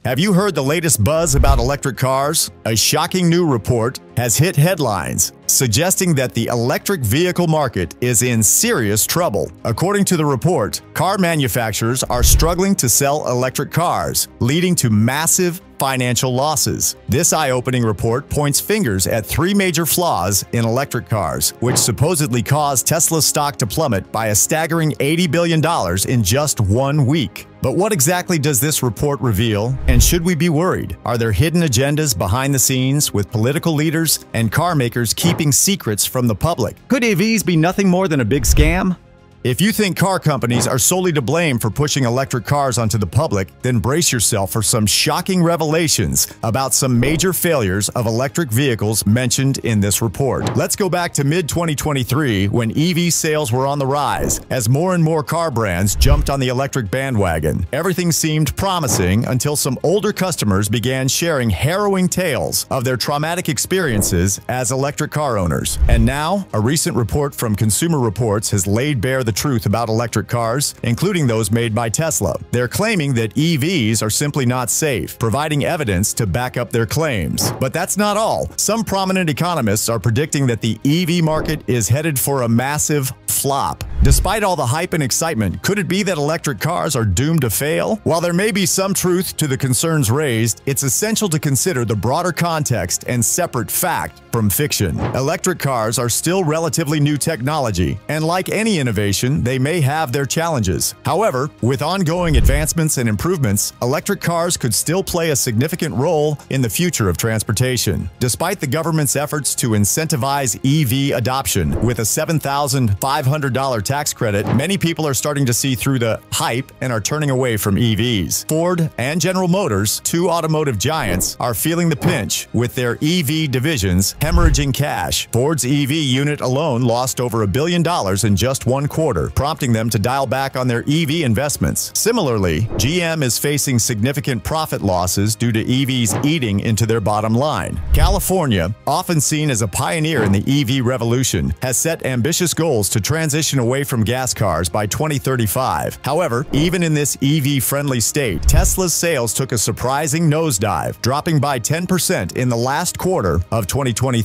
Have you heard the latest buzz about electric cars? A shocking new report has hit headlines, suggesting that the electric vehicle market is in serious trouble. According to the report, car manufacturers are struggling to sell electric cars, leading to massive financial losses. This eye-opening report points fingers at three major flaws in electric cars, which supposedly caused Tesla's stock to plummet by a staggering $80 billion in just 1 week. But what exactly does this report reveal, and should we be worried? Are there hidden agendas behind the scenes with political leaders and car makers keeping secrets from the public? Could EVs be nothing more than a big scam? If you think car companies are solely to blame for pushing electric cars onto the public, then brace yourself for some shocking revelations about some major failures of electric vehicles mentioned in this report. Let's go back to mid-2023 when EV sales were on the rise, as more and more car brands jumped on the electric bandwagon. Everything seemed promising until some older customers began sharing harrowing tales of their traumatic experiences as electric car owners. And now, a recent report from Consumer Reports has laid bare the truth about electric cars, including those made by Tesla. They're claiming that EVs are simply not safe, providing evidence to back up their claims. But that's not all. Some prominent economists are predicting that the EV market is headed for a massive flop. Despite all the hype and excitement, could it be that electric cars are doomed to fail? While there may be some truth to the concerns raised, it's essential to consider the broader context and separate fact from fiction. Electric cars are still relatively new technology, and like any innovation, they may have their challenges. However, with ongoing advancements and improvements, electric cars could still play a significant role in the future of transportation. Despite the government's efforts to incentivize EV adoption with a $7,500 tax credit, many people are starting to see through the hype and are turning away from EVs. Ford and General Motors, two automotive giants, are feeling the pinch with their EV divisions hemorrhaging cash. Ford's EV unit alone lost over $1 billion in just 1 quarter, prompting them to dial back on their EV investments. Similarly, GM is facing significant profit losses due to EVs eating into their bottom line. California, often seen as a pioneer in the EV revolution, has set ambitious goals to transition away from gas cars by 2035. However, even in this EV-friendly state, Tesla's sales took a surprising nosedive, dropping by 10% in the last quarter of 2023.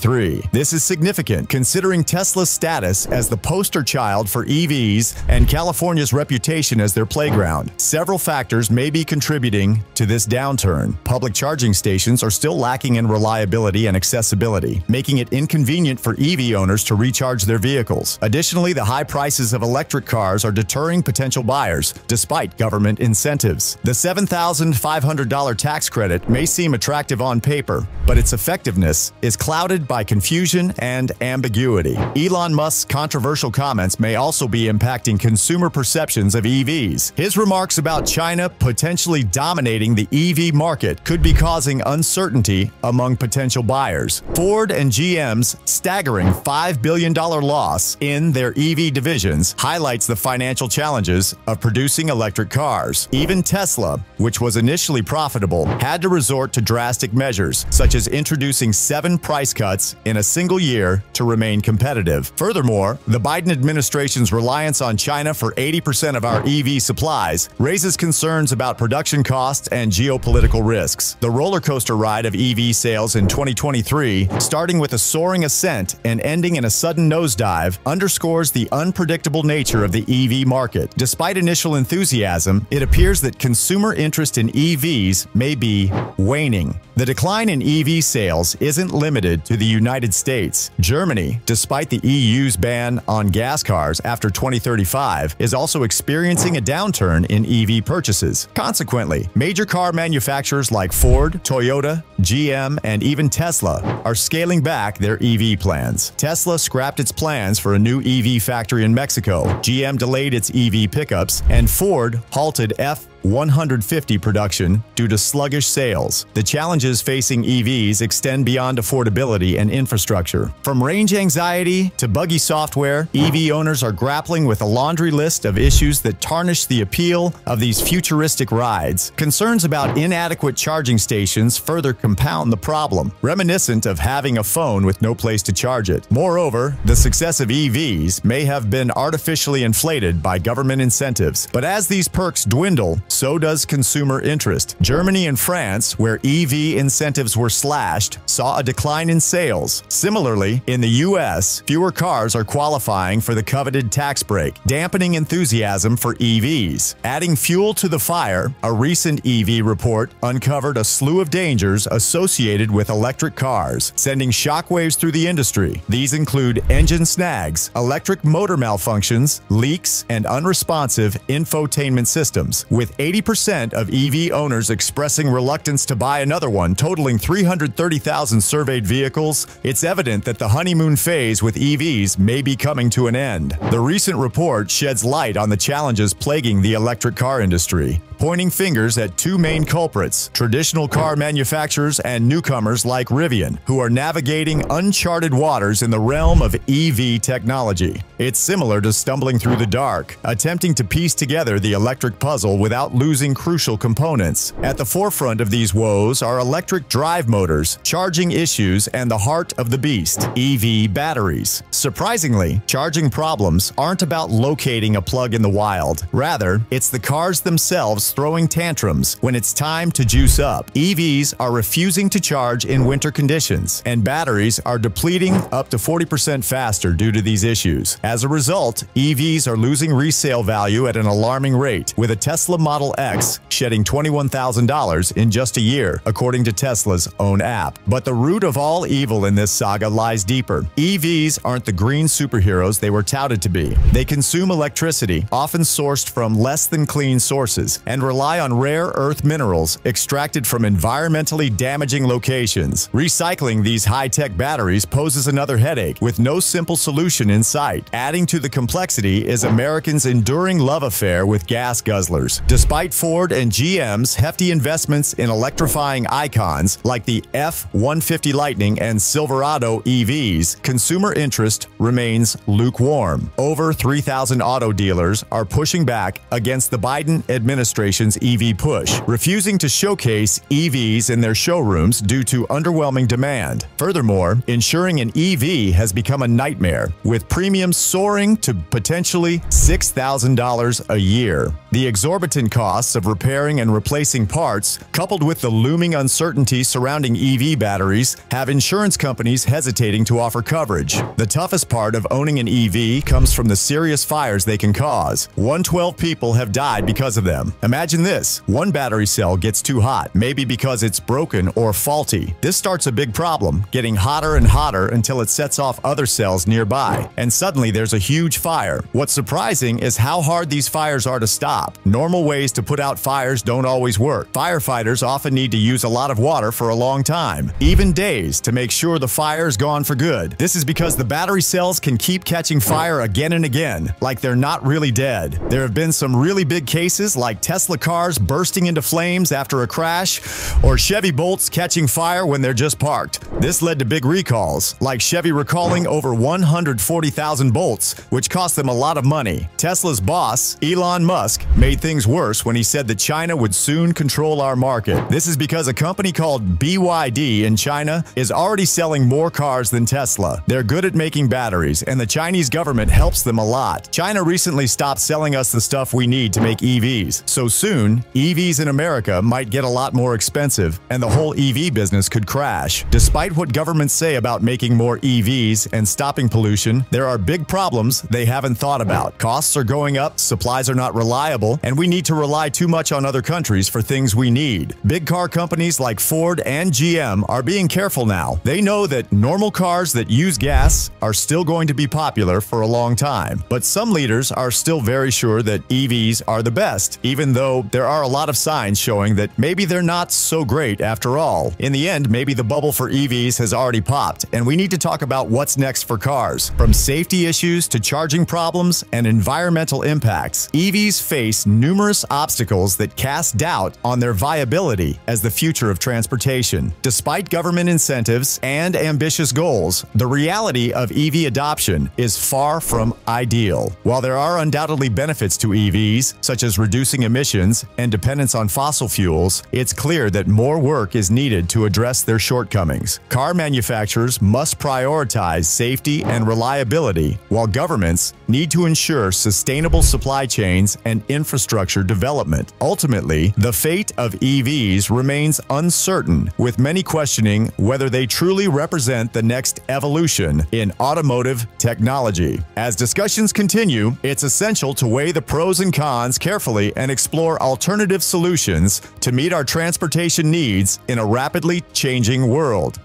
This is significant considering Tesla's status as the poster child for EVs and California's reputation as their playground. Several factors may be contributing to this downturn. Public charging stations are still lacking in reliability and accessibility, making it inconvenient for EV owners to recharge their vehicles. Additionally, the high prices of electric cars are deterring potential buyers, despite government incentives. The $7,500 tax credit may seem attractive on paper, but its effectiveness is clouded by confusion and ambiguity. Elon Musk's controversial comments may also be impacting consumer perceptions of EVs. His remarks about China potentially dominating the EV market could be causing uncertainty among potential buyers. Ford and GM's staggering $5 billion loss in their EV divisions highlights the financial challenges of producing electric cars. Even Tesla, which was initially profitable, had to resort to drastic measures, such as introducing 7 price cuts in a single year to remain competitive. Furthermore, the Biden administration's reliance on China for 80% of our EV supplies raises concerns about production costs and geopolitical risks. The roller coaster ride of EV sales in 2023, starting with a soaring ascent and ending in a sudden nosedive, underscores the unpredictable nature of the EV market. Despite initial enthusiasm, it appears that consumer interest in EVs may be waning. The decline in EV sales isn't limited to the United States. Germany, despite the EU's ban on gas cars after 2035, is also experiencing a downturn in EV purchases. Consequently, major car manufacturers like Ford, Toyota, GM, and even Tesla are scaling back their EV plans. Tesla scrapped its plans for a new EV factory in Mexico, GM delayed its EV pickups, and Ford halted F-150 production due to sluggish sales. The challenges facing EVs extend beyond affordability and infrastructure. From range anxiety to buggy software, EV owners are grappling with a laundry list of issues that tarnish the appeal of these futuristic rides. Concerns about inadequate charging stations further compound the problem, reminiscent of having a phone with no place to charge it. Moreover, the success of EVs may have been artificially inflated by government incentives, but as these perks dwindle, so does consumer interest. Germany and France, where EV incentives were slashed, saw a decline in sales. Similarly, in the U.S., fewer cars are qualifying for the coveted tax break, dampening enthusiasm for EVs. Adding fuel to the fire, a recent EV report uncovered a slew of dangers associated with electric cars, sending shockwaves through the industry. These include engine snags, electric motor malfunctions, leaks, and unresponsive infotainment systems. With 80% of EV owners expressing reluctance to buy another one, totaling 330,000 surveyed vehicles, it's evident that the honeymoon phase with EVs may be coming to an end. The recent report sheds light on the challenges plaguing the electric car industry, pointing fingers at two main culprits: traditional car manufacturers and newcomers like Rivian, who are navigating uncharted waters in the realm of EV technology. It's similar to stumbling through the dark, attempting to piece together the electric puzzle without losing crucial components. At the forefront of these woes are electric drive motors, charging issues, and the heart of the beast, EV batteries. Surprisingly, charging problems aren't about locating a plug in the wild. Rather, it's the cars themselves throwing tantrums when it's time to juice up. EVs are refusing to charge in winter conditions, and batteries are depleting up to 40% faster due to these issues. As a result, EVs are losing resale value at an alarming rate, with a Tesla Model X shedding $21,000 in just a year, according to Tesla's own app. But the root of all evil in this saga lies deeper. EVs aren't the green superheroes they were touted to be. They consume electricity, often sourced from less than clean sources, and rely on rare earth minerals extracted from environmentally damaging locations. Recycling these high-tech batteries poses another headache, with no simple solution in sight. Adding to the complexity is Americans' enduring love affair with gas guzzlers. Despite Ford and GM's hefty investments in electrifying icons like the F-150 Lightning and Silverado EVs, consumer interest remains lukewarm. Over 3,000 auto dealers are pushing back against the Biden administration's EV push, refusing to showcase EVs in their showrooms due to underwhelming demand. Furthermore, insuring an EV has become a nightmare, with premiums soaring to potentially $6,000 a year. The exorbitant costs of repairing and replacing parts, coupled with the looming uncertainty surrounding EV batteries, have insurance companies hesitating to offer coverage. The toughest part of owning an EV comes from the serious fires they can cause. 112 people have died because of them. Imagine this: one battery cell gets too hot, maybe because it's broken or faulty. This starts a big problem, getting hotter and hotter until it sets off other cells nearby, and suddenly there's a huge fire. What's surprising is how hard these fires are to stop. Normal ways to put out fires don't always work. Firefighters often need to use a lot of water for a long time, even days, to make sure the fire is gone for good. This is because the battery cells can keep catching fire again and again, like they're not really dead. There have been some really big cases, like Tesla cars bursting into flames after a crash, or Chevy Bolts catching fire when they're just parked. This led to big recalls, like Chevy recalling over 140,000 Bolts, which cost them a lot of money. Tesla's boss, Elon Musk, made things worse when he said that China would soon control our market. This is because a company called BYD in China is already selling more cars than Tesla. They're good at making batteries, and the Chinese government helps them a lot. China recently stopped selling us the stuff we need to make EVs, so soon, EVs in America might get a lot more expensive, and the whole EV business could crash. Despite what governments say about making more EVs and stopping pollution, there are big problems they haven't thought about. Costs are going up, supplies are not reliable, and we need to rely too much on other countries for things we need. Big car companies like Ford and GM are being careful now. They know that normal cars that use gas are still going to be popular for a long time. But some leaders are still very sure that EVs are the best, even though there are a lot of signs showing that maybe they're not so great after all. In the end, maybe the bubble for EVs has already popped, and we need to talk about what's next for cars. From safety issues to charging problems and environmental impacts, EVs face numerous obstacles that cast doubt on their viability as the future of transportation. Despite government incentives and ambitious goals, the reality of EV adoption is far from ideal. While there are undoubtedly benefits to EVs, such as reducing emissions emissions and dependence on fossil fuels, it's clear that more work is needed to address their shortcomings. Car manufacturers must prioritize safety and reliability, while governments need to ensure sustainable supply chains and infrastructure development. Ultimately, the fate of EVs remains uncertain, with many questioning whether they truly represent the next evolution in automotive technology. As discussions continue, it's essential to weigh the pros and cons carefully and explore alternative solutions to meet our transportation needs in a rapidly changing world.